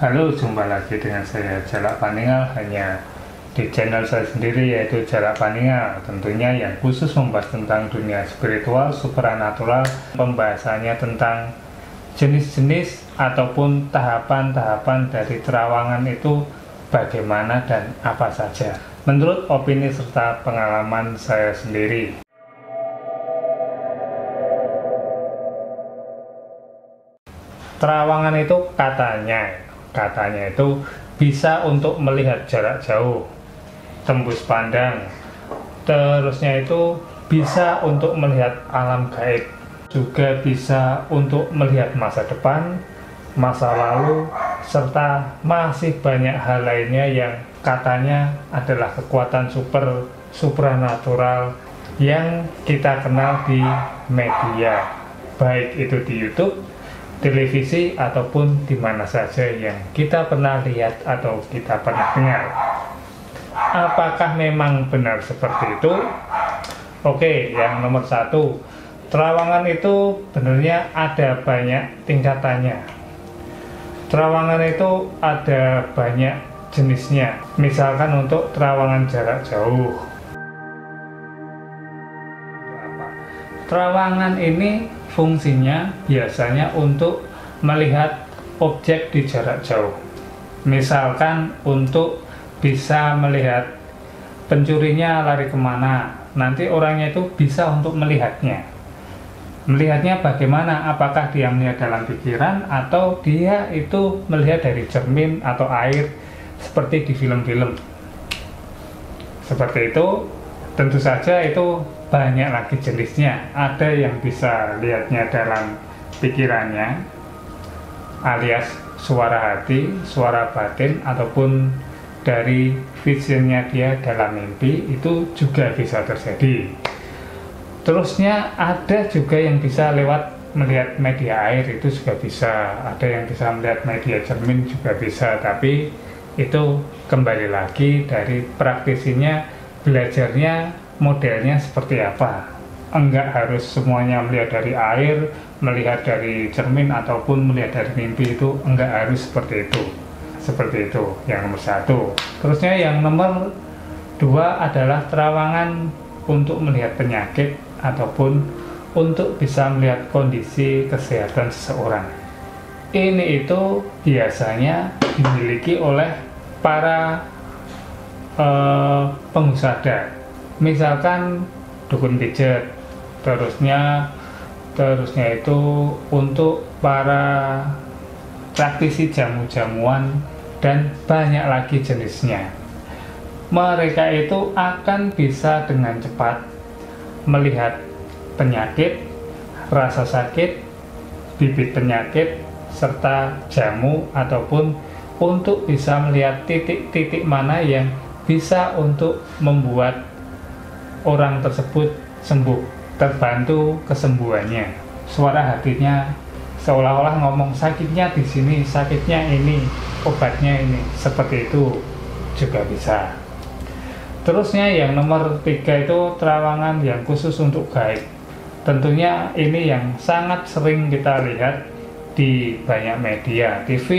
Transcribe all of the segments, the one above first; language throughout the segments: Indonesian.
Halo, jumpa lagi dengan saya Jalak Paningal, hanya di channel saya sendiri yaitu Jalak Paningal, tentunya yang khusus membahas tentang dunia spiritual, supranatural, pembahasannya tentang jenis-jenis ataupun tahapan-tahapan dari terawangan itu bagaimana dan apa saja menurut opini serta pengalaman saya sendiri. Terawangan itu katanya itu bisa untuk melihat jarak jauh, tembus pandang, terusnya itu bisa untuk melihat alam gaib, juga bisa untuk melihat masa depan, masa lalu, serta masih banyak hal lainnya yang katanya adalah kekuatan supranatural yang kita kenal di media, baik itu di YouTube, televisi, ataupun di mana saja yang kita pernah lihat atau kita pernah dengar. Apakah memang benar seperti itu? Oke, yang nomor satu, terawangan itu benarnya ada banyak tingkatannya. Terawangan itu ada banyak jenisnya. Misalkan untuk terawangan jarak jauh. Terawangan ini fungsinya biasanya untuk melihat objek di jarak jauh. Misalkan untuk bisa melihat pencurinya lari kemana, nanti orangnya itu bisa untuk melihatnya. Melihatnya bagaimana? Apakah dia melihat dalam pikiran atau dia itu melihat dari cermin atau air seperti di film-film. Seperti itu, tentu saja itu banyak lagi jenisnya. Ada yang bisa lihatnya dalam pikirannya alias suara hati, suara batin, ataupun dari visionnya dia dalam mimpi, itu juga bisa terjadi. Terusnya ada juga yang bisa lewat melihat media air, itu juga bisa. Ada yang bisa melihat media cermin juga bisa, tapi itu kembali lagi dari praktisinya, belajarnya modelnya seperti apa. Enggak harus semuanya melihat dari air, melihat dari cermin, ataupun melihat dari mimpi, itu enggak harus seperti itu. Seperti itu yang nomor satu. Terusnya yang nomor dua adalah terawangan untuk melihat penyakit ataupun untuk bisa melihat kondisi kesehatan seseorang. Ini itu biasanya dimiliki oleh para pengusada. Misalkan dukun pijat, terusnya itu untuk para praktisi jamu-jamuan dan banyak lagi jenisnya. Mereka itu akan bisa dengan cepat melihat penyakit, rasa sakit, bibit penyakit, serta jamu, ataupun untuk bisa melihat titik-titik mana yang bisa untuk membuat orang tersebut sembuh, terbantu kesembuhannya. Suara hatinya seolah-olah ngomong sakitnya di sini, sakitnya ini, obatnya ini, seperti itu juga bisa. Terusnya yang nomor tiga itu terawangan yang khusus untuk gaib. Tentunya ini yang sangat sering kita lihat di banyak media, TV,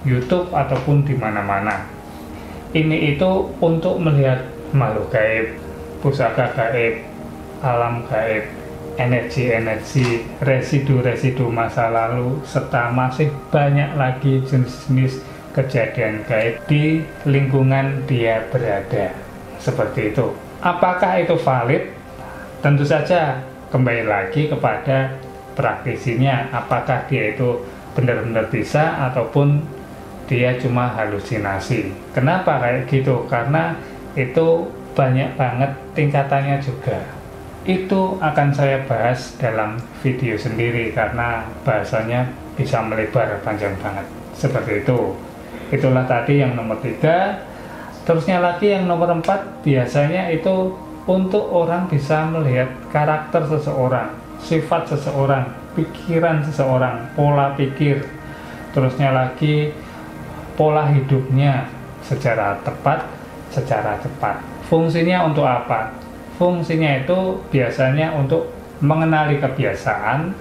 YouTube, ataupun di mana-mana. Ini itu untuk melihat makhluk gaib, pusaka gaib, alam gaib, energi-energi, residu-residu masa lalu, serta masih banyak lagi jenis-jenis kejadian gaib di lingkungan dia berada. Seperti itu. Apakah itu valid? Tentu saja kembali lagi kepada praktisinya. Apakah dia itu benar-benar bisa ataupun dia cuma halusinasi. Kenapa kayak gitu? Karena itu banyak banget tingkatannya juga. Itu akan saya bahas dalam video sendiri karena bahasanya bisa melebar panjang banget. Seperti itu. Itulah tadi yang nomor 3. Terusnya lagi yang nomor 4, biasanya itu untuk orang bisa melihat karakter seseorang, sifat seseorang, pikiran seseorang, pola pikir. Terusnya lagi pola hidupnya secara tepat, secara cepat. Fungsinya untuk apa? Fungsinya itu biasanya untuk mengenali kebiasaan,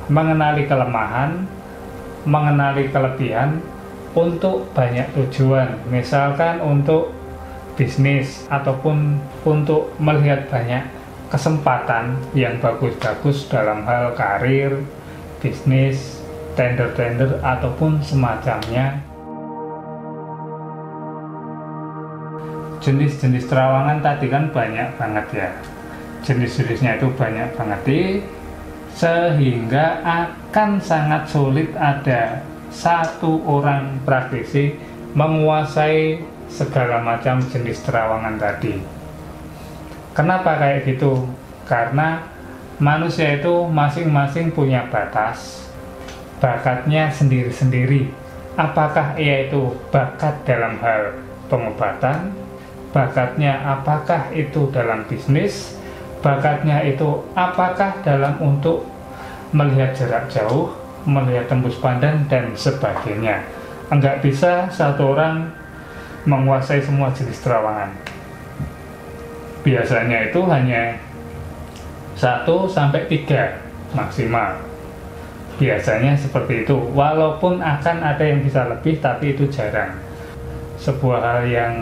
mengenali kelemahan, mengenali kelebihan, untuk banyak tujuan, misalkan untuk bisnis ataupun untuk melihat banyak kesempatan yang bagus-bagus dalam hal karir, bisnis, tender-tender ataupun semacamnya. Jenis-jenis terawangan tadi kan banyak banget ya, jenis-jenisnya itu banyak banget, sehingga akan sangat sulit ada satu orang praktisi menguasai segala macam jenis terawangan tadi. Kenapa kayak gitu? Karena manusia itu masing-masing punya batas, bakatnya sendiri-sendiri. Apakah ia itu bakat dalam hal pengobatan, bakatnya apakah itu dalam bisnis, bakatnya itu apakah dalam untuk melihat jarak jauh, melihat tembus pandang, dan sebagainya. Enggak bisa satu orang menguasai semua jenis terawangan. Biasanya itu hanya 1-3 maksimal. Biasanya seperti itu, walaupun akan ada yang bisa lebih, tapi itu jarang. Sebuah hal yang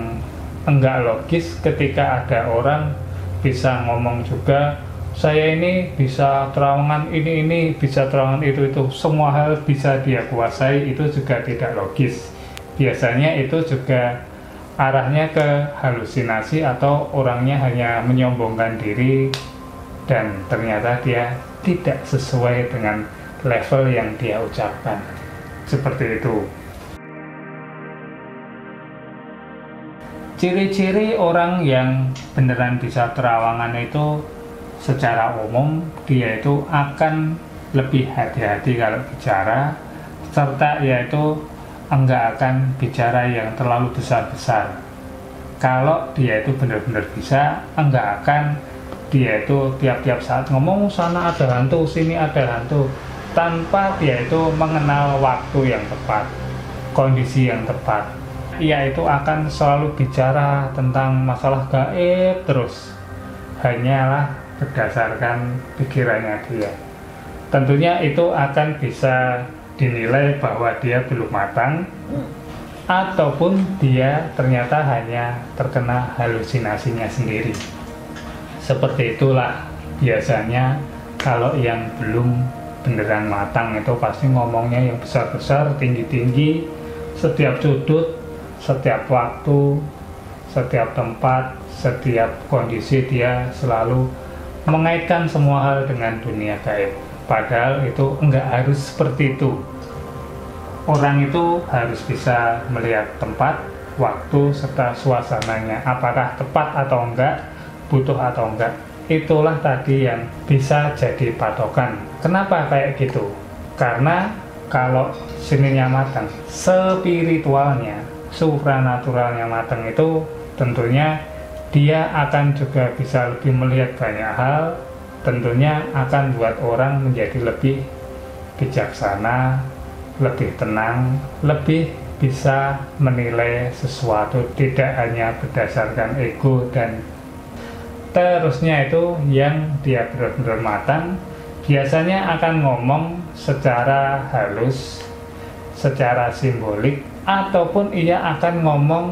enggak logis ketika ada orang bisa ngomong juga, saya ini bisa terawangan ini bisa terawangan itu, semua hal bisa dia kuasai, itu juga tidak logis. Biasanya itu juga arahnya ke halusinasi atau orangnya hanya menyombongkan diri dan ternyata dia tidak sesuai dengan level yang dia ucapkan. Seperti itu. Ciri-ciri orang yang beneran bisa terawangan itu secara umum dia itu akan lebih hati-hati kalau bicara, serta yaitu enggak akan bicara yang terlalu besar-besar. Kalau dia itu benar-benar bisa, enggak akan dia itu tiap-tiap saat ngomong sana ada hantu, sini ada hantu, tanpa dia itu mengenal waktu yang tepat, kondisi yang tepat. Ia itu akan selalu bicara tentang masalah gaib terus, hanyalah berdasarkan pikirannya dia. Tentunya itu akan bisa dinilai bahwa dia belum matang, ataupun dia ternyata hanya terkena halusinasinya sendiri. Seperti itulah biasanya kalau yang belum beneran matang itu pasti ngomongnya yang besar-besar, tinggi-tinggi, setiap sudut, setiap waktu, setiap tempat, setiap kondisi dia selalu mengaitkan semua hal dengan dunia gaib. Padahal itu enggak harus seperti itu. Orang itu harus bisa melihat tempat, waktu, serta suasananya. Apakah tepat atau enggak, butuh atau enggak. Itulah tadi yang bisa jadi patokan. Kenapa kayak gitu? Karena kalau sininya matang, spiritualnya, supranaturalnya matang itu tentunya dia akan juga bisa lebih melihat banyak hal, tentunya akan buat orang menjadi lebih bijaksana, lebih tenang, lebih bisa menilai sesuatu, tidak hanya berdasarkan ego. Dan terusnya itu yang dia benar-benar matang biasanya akan ngomong secara halus, secara simbolik, ataupun ia akan ngomong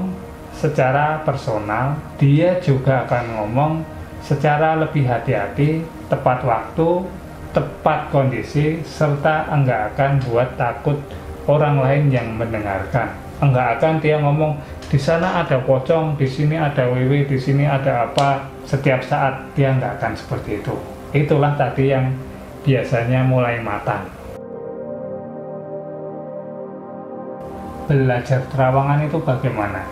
secara personal. Dia juga akan ngomong secara lebih hati-hati, tepat waktu, tepat kondisi, serta enggak akan buat takut orang lain yang mendengarkan. Enggak akan dia ngomong di sana ada pocong, di sini ada wewe, di sini ada apa, setiap saat. Dia enggak akan seperti itu. Itulah tadi yang biasanya mulai matang. Belajar terawangan itu bagaimana?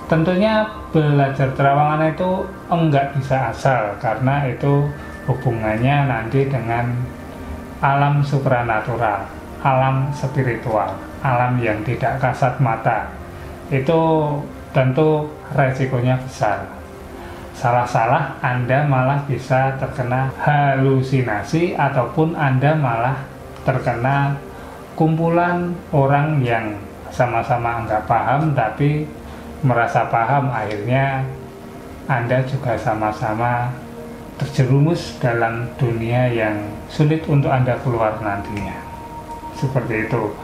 Tentunya belajar terawangan itu enggak bisa asal, karena itu hubungannya nanti dengan alam supranatural, alam spiritual, alam yang tidak kasat mata. Itu tentu resikonya besar. Salah-salah Anda malah bisa terkena halusinasi, ataupun Anda malah terkena kumpulan orang yang sama-sama enggak paham tapi merasa paham, akhirnya Anda juga sama-sama terjerumus dalam dunia yang sulit untuk Anda keluar nantinya. Seperti itu.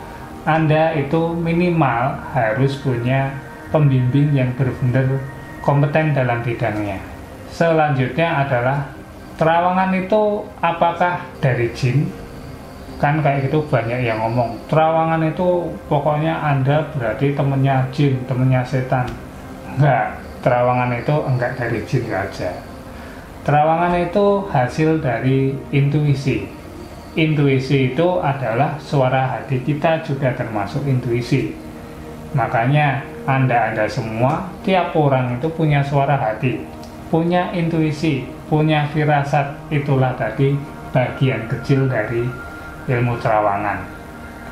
Anda itu minimal harus punya pembimbing yang benar-benar kompeten dalam bidangnya. Selanjutnya adalah terawangan itu apakah dari jin? Kan kayak gitu banyak yang ngomong terawangan itu pokoknya Anda berarti temennya jin, temennya setan. Enggak, terawangan itu enggak dari jin saja. Terawangan itu hasil dari intuisi. Intuisi itu adalah suara hati kita, juga termasuk intuisi. Makanya Anda semua, tiap orang itu punya suara hati, punya intuisi, punya firasat. Itulah tadi bagian kecil dari ilmu terawangan.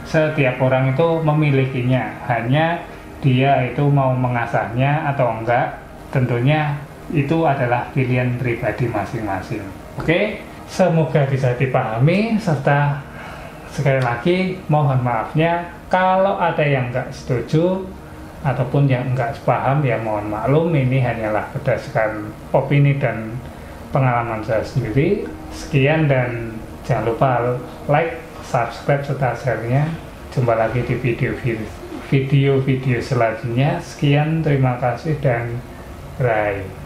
Setiap orang itu memilikinya, hanya dia itu mau mengasahnya atau enggak, tentunya itu adalah pilihan pribadi masing-masing. Oke, semoga bisa dipahami, serta sekali lagi mohon maafnya kalau ada yang enggak setuju ataupun yang enggak paham, ya mohon maklum, ini hanyalah berdasarkan opini dan pengalaman saya sendiri. Sekian dan jangan lupa like, subscribe, serta share-nya. Jumpa lagi di video-video selanjutnya. Sekian, terima kasih dan bye.